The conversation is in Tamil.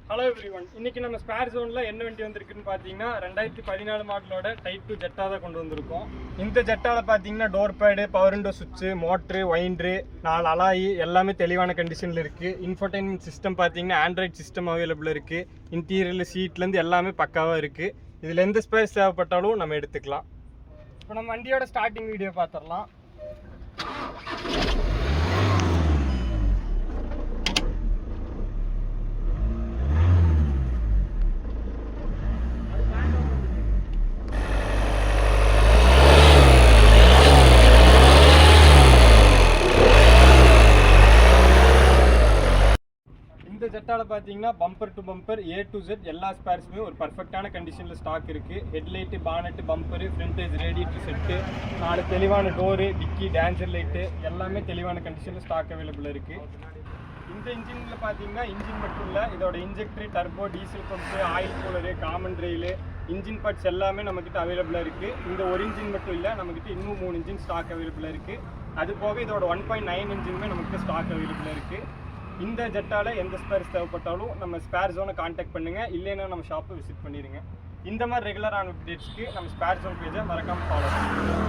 ஹலோ எவ்ரிவன், இன்னைக்கு நம்ம ஸ்பேர் ஜோன்ல என்ன வண்டி வந்திருக்குன்னு பார்த்தீங்கன்னா 2014 மாடலோட டைப் 2 ஜெட்டா தான் கொண்டு வந்திருக்கோம். இந்த ஜெட்டால பார்த்தீங்கன்னா டோர் பேடு, பவர் விண்டோ சுவிட்சு, மோட்ரு, வைண்டரு, 4 அலாயி எல்லாமே தெளிவான கண்டிஷனில் இருக்குது. இன்ஃபர்டைன்மெண்ட் சிஸ்டம் பார்த்தீங்கன்னா ஆண்ட்ராய்ட் சிஸ்டம் அவைலபிள் இருக்குது. இன்டீரியர் சீட்லேருந்து எல்லாமே பக்காவாக இருக்குது. இதில் எந்த ஸ்பேஸ் தேவைப்பட்டாலும் நம்ம எடுத்துக்கலாம். இப்போ நம்ம வண்டியோட ஸ்டார்டிங் வீடியோ பார்த்துடலாம். இந்த ஜெட்டால பார்த்தீங்கன்னா bumper to bumper A to Z எல்லா ஸ்பேர்ஸுமே ஒரு பர்ஃபெக்டான கண்டிஷனில் ஸ்டாக் இருக்குது. Headlight, bonnet, bumper, frontage, radiator set, 4 தெளிவான டோரு, டிக்கி, டேஞ்சர் லைட்டு எல்லாமே தெளிவான கண்டிஷனில் ஸ்டாக் அவைலபிள் இருக்குது. இந்த இன்ஜினில் பார்த்தீங்கன்னா இன்ஜின் மட்டும் இல்லை, இதோட injector, turbo, diesel pump, oil cooler, common rail, engine parts எல்லாமே நம்மக்கிட்ட அவைலபிளாக இருக்குது. இந்த ஒரு இன்ஜின் மட்டும் இல்லை, நம்மக்கிட்ட இன்னும் 3 இன்ஜின் ஸ்டாக் அவைலபிளாக இருக்குது. அது போக இதோட 1.9 இன்ஜினுமே நம்மக்கிட்ட ஸ்டாக் அவைலபிளாக இருக்குது. இந்த ஜெட்டால எந்த ஸ்பேர்ஸ் தேவைப்பட்டாலும் நம்ம ஸ்பேர் ஜோனை கான்டாக்ட் பண்ணுங்கள், இல்லைன்னா நம்ம ஷாப்பை விசிட் பண்ணிடுங்க. இந்த மாதிரி ரெகுலரான அப்டேட்ஸ்க்கு நம்ம ஸ்பேர் ஜோன் பேஜை மறக்காமல் ஃபாலோ பண்ணுங்கள்.